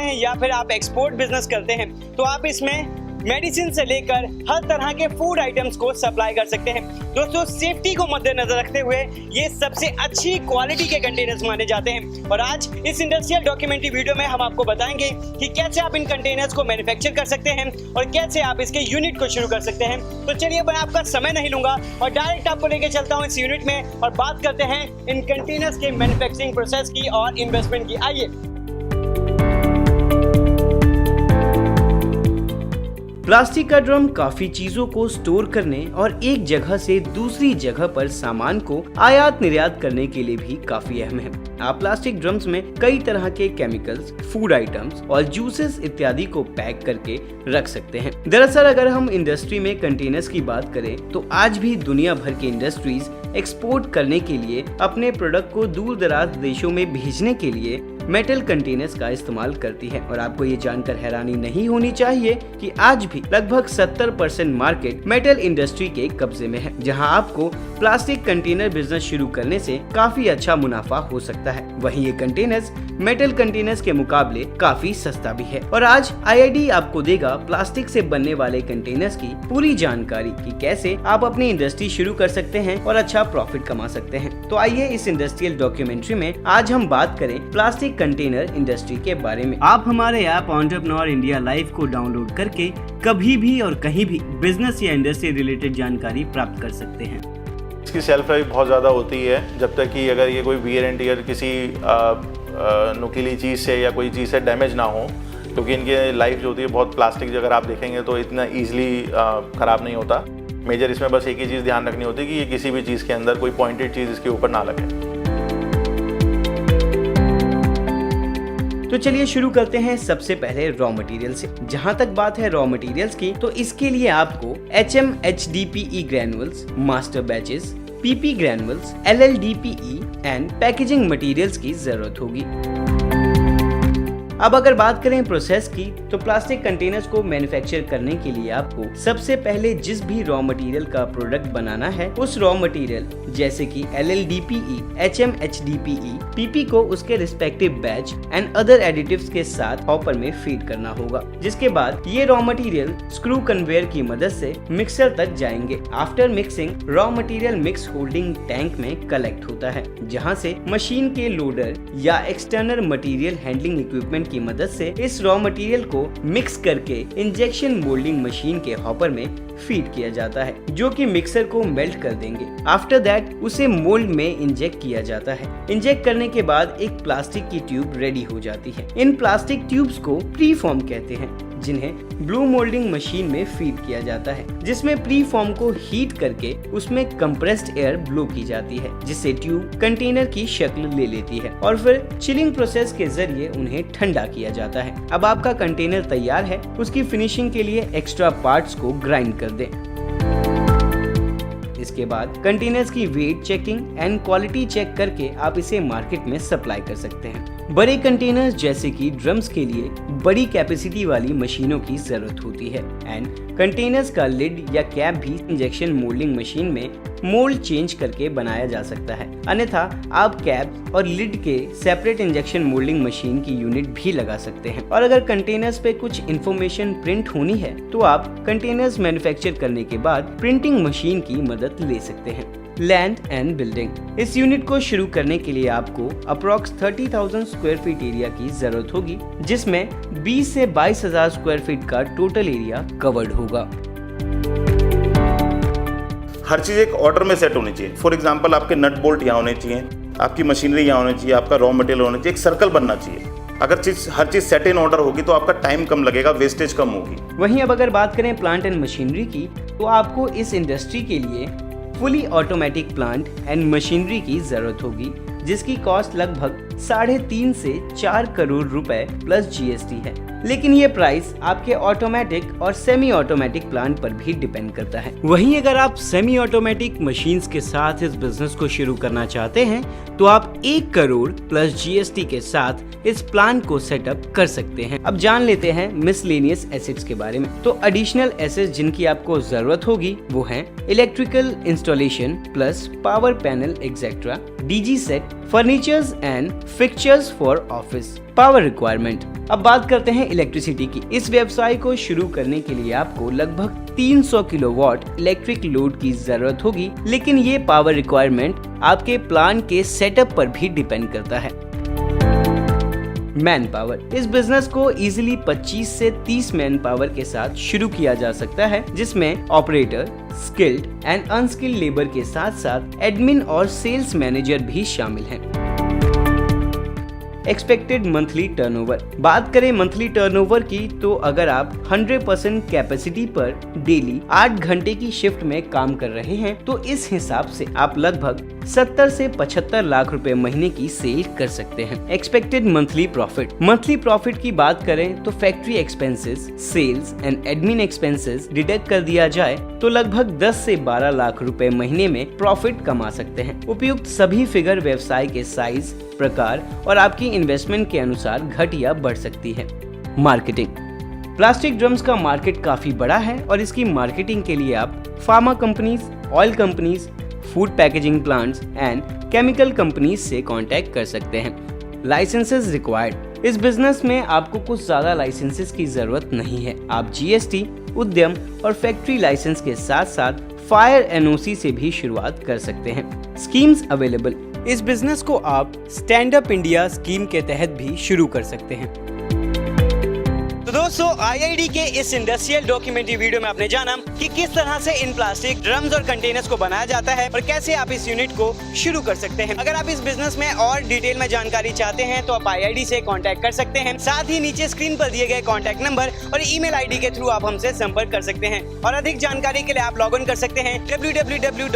हैं या फिर आप एक्सपोर्ट बिजनेस करते हैं तो आप इसमें मेडिसिन से लेकर हर तरह के फूड आइटम्स को सप्लाई कर सकते हैं। दोस्तों, सेफ्टी को मद्देनजर रखते हुए ये सबसे अच्छी क्वालिटी के कंटेनर्स माने जाते हैं और आज इस इंडस्ट्रियल डॉक्यूमेंट्री वीडियो में हम आपको बताएंगे कि कैसे आप इन कंटेनर्स को मैन्युफैक्चर कर सकते हैं और कैसे आप इसके यूनिट को शुरू कर सकते हैं। तो चलिए, मैं आपका समय नहीं लूंगा और डायरेक्ट आपको लेके चलता हूँ इस यूनिट में और बात करते हैं इन कंटेनर्स के मैन्युफैक्चरिंग प्रोसेस की और इन्वेस्टमेंट की। आइए। प्लास्टिक का ड्रम काफी चीजों को स्टोर करने और एक जगह से दूसरी जगह पर सामान को आयात निर्यात करने के लिए भी काफी अहम है। आप प्लास्टिक ड्रम्स में कई तरह के केमिकल्स, फूड आइटम्स और जूसेस इत्यादि को पैक करके रख सकते हैं। दरअसल अगर हम इंडस्ट्री में कंटेनर्स की बात करें तो आज भी दुनिया भर की इंडस्ट्रीज एक्सपोर्ट करने के लिए अपने प्रोडक्ट को दूर दराज देशों में भेजने के लिए मेटल कंटेनर्स का इस्तेमाल करती है। और आपको ये जानकर हैरानी नहीं होनी चाहिए कि आज भी लगभग 70% मार्केट मेटल इंडस्ट्री के कब्जे में है, जहां आपको प्लास्टिक कंटेनर बिजनेस शुरू करने से काफी अच्छा मुनाफा हो सकता है। वहीं ये कंटेनर्स मेटल कंटेनर्स के मुकाबले काफी सस्ता भी है। और आज IID आपको देगा प्लास्टिक से बनने वाले कंटेनर्स की पूरी जानकारी कि कैसे आप अपनी इंडस्ट्री शुरू कर सकते हैं और अच्छा प्रॉफिट कमा सकते हैं। तो आइए इस इंडस्ट्रियल डॉक्यूमेंट्री में आज हम बात करें प्लास्टिक कंटेनर इंडस्ट्री के बारे में। आप हमारे ऐप एंटरप्रेन्योर इंडिया लाइव को डाउनलोड करके कभी भी और कहीं भी बिजनेस या इंडस्ट्री रिलेटेड जानकारी प्राप्त कर सकते हैं। इसकी सेल्फ लाइफ बहुत ज़्यादा होती है, जब तक कि अगर ये कोई वियर एंड टियर किसी नुकीली चीज़ से या कोई चीज़ से डैमेज ना हो, क्योंकि इनकी लाइफ जो होती है बहुत प्लास्टिक अगर आप देखेंगे तो इतना ईजिली ख़राब नहीं होता। मेजर इसमें बस एक ही चीज़ ध्यान रखनी होती है कि ये किसी भी चीज़ के अंदर कोई पॉइंटेड चीज़ इसके ऊपर ना लगे। तो चलिए शुरू करते हैं सबसे पहले रॉ मटेरियल से। जहां तक बात है रॉ मटेरियल्स की, तो इसके लिए आपको HMHDPE granules, master batches, PP granules, LLDPE and packaging materials की जरूरत होगी। अब अगर बात करें प्रोसेस की, तो प्लास्टिक कंटेनर्स को मैन्युफैक्चर करने के लिए आपको सबसे पहले जिस भी रॉ मटेरियल का प्रोडक्ट बनाना है, उस रॉ मटेरियल जैसे कि LLDPE, HMHDPE, PP को उसके respective batch and other additives के साथ हॉपर में फीड करना होगा, जिसके बाद ये रॉ मटेरियल स्क्रू कन्वेयर की मदद से मिक्सर तक जाएंगे। After mixing raw material mix holding tank में कलेक्ट होता है, जहाँ से मशीन के लोडर या एक्सटर्नल मटेरियल हैंडलिंग इक्विपमेंट की मदद से इस रॉ मटेरियल को मिक्स करके इंजेक्शन मोल्डिंग मशीन के हॉपर में फीड किया जाता है, जो कि मिक्सर को मेल्ट कर देंगे। आफ्टर दैट उसे मोल्ड में इंजेक्ट किया जाता है। इंजेक्ट करने के बाद एक प्लास्टिक की ट्यूब रेडी हो जाती है। इन प्लास्टिक ट्यूब्स को प्री फॉर्म कहते हैं, जिन्हें ब्लू मोल्डिंग मशीन में फीड किया जाता है, जिसमें प्री फॉर्म को हीट करके उसमें कंप्रेस्ड एयर ब्लो की जाती है, जिससे ट्यूब कंटेनर की शक्ल ले लेती है और फिर चिलिंग प्रोसेस के जरिए उन्हें ठंडा किया जाता है। अब आपका कंटेनर तैयार है, उसकी फिनिशिंग के लिए एक्स्ट्रा पार्ट्स को ग्राइंड कर दें। इसके बाद कंटेनर्स की weight checking and quality check करके आप इसे मार्केट में सप्लाई कर सकते हैं। बड़े कंटेनर्स जैसे कि ड्रम्स के लिए बड़ी कैपेसिटी वाली मशीनों की जरूरत होती है एंड कंटेनर्स का लिड या कैप भी इंजेक्शन मोल्डिंग मशीन में मोल्ड चेंज करके बनाया जा सकता है। अन्यथा आप कैप और लिड के सेपरेट इंजेक्शन मोल्डिंग मशीन की यूनिट भी लगा सकते हैं। और अगर कंटेनर्स पे कुछ इंफॉर्मेशन प्रिंट होनी है तो आप कंटेनर्स मैन्युफैक्चर करने के बाद प्रिंटिंग मशीन की मदद ले सकते हैं। लैंड एंड बिल्डिंग, इस यूनिट को शुरू करने के लिए आपको अप्रॉक्स 30,000 स्क्वायर फीट एरिया की जरूरत होगी, जिसमें 20 से 22,000 स्क्वायर फीट का टोटल एरिया कवर्ड होगा। हर चीज़ एक ऑर्डर में सेट होनी चाहिए। फॉर एग्जांपल आपके नट बोल्ट यहाँ होने चाहिए, आपकी मशीनरी यहाँ होनी चाहिए, आपका रॉ मटेरियल होना चाहिए, एक सर्कल बनना चाहिए। अगर हर चीज़ सेट इन ऑर्डर होगी तो आपका टाइम कम लगेगा, वेस्टेज कम होगी। वहीं अब अगर बात करें प्लांट एंड मशीनरी की, तो आपको इस इंडस्ट्री के लिए fully automatic plant and machinery की जरूरत होगी, जिसकी कॉस्ट लगभग 3.5 से 4 करोड़ रुपए प्लस GST है। लेकिन ये प्राइस आपके ऑटोमेटिक और सेमी ऑटोमेटिक प्लांट पर भी डिपेंड करता है। वहीं अगर आप सेमी ऑटोमेटिक मशीन्स के साथ इस बिजनेस को शुरू करना चाहते हैं तो आप 1 करोड़ प्लस GST के साथ इस प्लान को सेटअप कर सकते हैं। अब जान लेते हैं मिसलेनियस एसेट्स के बारे में। तो एडिशनल एसेट्स जिनकी आपको जरूरत होगी वो हैं electrical installation plus power panel etcetera, DG set, furnitures and fixtures for office. Power requirement. अब बात करते हैं इलेक्ट्रिसिटी की। इस व्यवसाय को शुरू करने के लिए आपको लगभग 300 किलोवाट इलेक्ट्रिक लोड की जरूरत होगी, लेकिन ये पावर रिक्वायरमेंट आपके प्लान के सेटअप पर भी डिपेंड करता है। Man power. इस बिजनेस को इजीली 25 से 30 मैन पावर के साथ शुरू किया जा सकता है, जिसमें operator, skilled and unskilled labour के साथ साथ एडमिन और सेल्स मैनेजर भी शामिल हैं। Expected monthly turnover. बात करें मंथली टर्नओवर की, तो अगर आप 100% कैपेसिटी पर डेली 8 घंटे की शिफ्ट में काम कर रहे हैं, तो इस हिसाब से आप लगभग 70 से 75 लाख रुपए महीने की सेल कर सकते हैं। Expected monthly profit. Monthly profit की बात करें तो factory expenses, sales and admin expenses deduct कर दिया जाए तो लगभग 10 से 12 लाख रुपए महीने में प्रॉफिट कमा सकते हैं। उपयुक्त सभी फिगर व्यवसाय के साइज, प्रकार और आपकी इन्वेस्टमेंट के अनुसार घट या बढ़ सकती है। मार्केटिंग। प्लास्टिक ड्रम्स का मार्केट काफी बड़ा है और इसकी मार्केटिंग के लिए आप pharma companies, oil companies, food packaging plants and chemical companies से कांटेक्ट कर सकते हैं। Licences required. इस बिजनेस में आपको कुछ ज्यादा लाइसेंसेस की जरूरत नहीं है। आप जीएसटी, उद्यम और फैक्ट्री लाइसेंस के साथ साथ फायर एनओसी से भी शुरुआत कर सकते हैं। Schemes available. इस बिजनेस को आप स्टैंड अप इंडिया स्कीम के तहत भी शुरू कर सकते हैं। तो दोस्तों, आईआईडी के इस इंडस्ट्रियल डॉक्यूमेंट्री वीडियो में आपने जाना कि किस तरह से इन प्लास्टिक ड्रम्स और कंटेनर्स को बनाया जाता है और कैसे आप इस यूनिट को शुरू कर सकते हैं। अगर आप इस बिजनेस में और डिटेल में जानकारी चाहते हैं तो आप आईआईडी से कांटेक्ट कर सकते हैं। साथ ही नीचे स्क्रीन पर दिए गए कांटेक्ट नंबर और ईमेल आईडी के थ्रू आप हमसे संपर्क कर सकते हैं और अधिक जानकारी के लिए आप लॉग इन कर सकते हैं www.iid.org.in।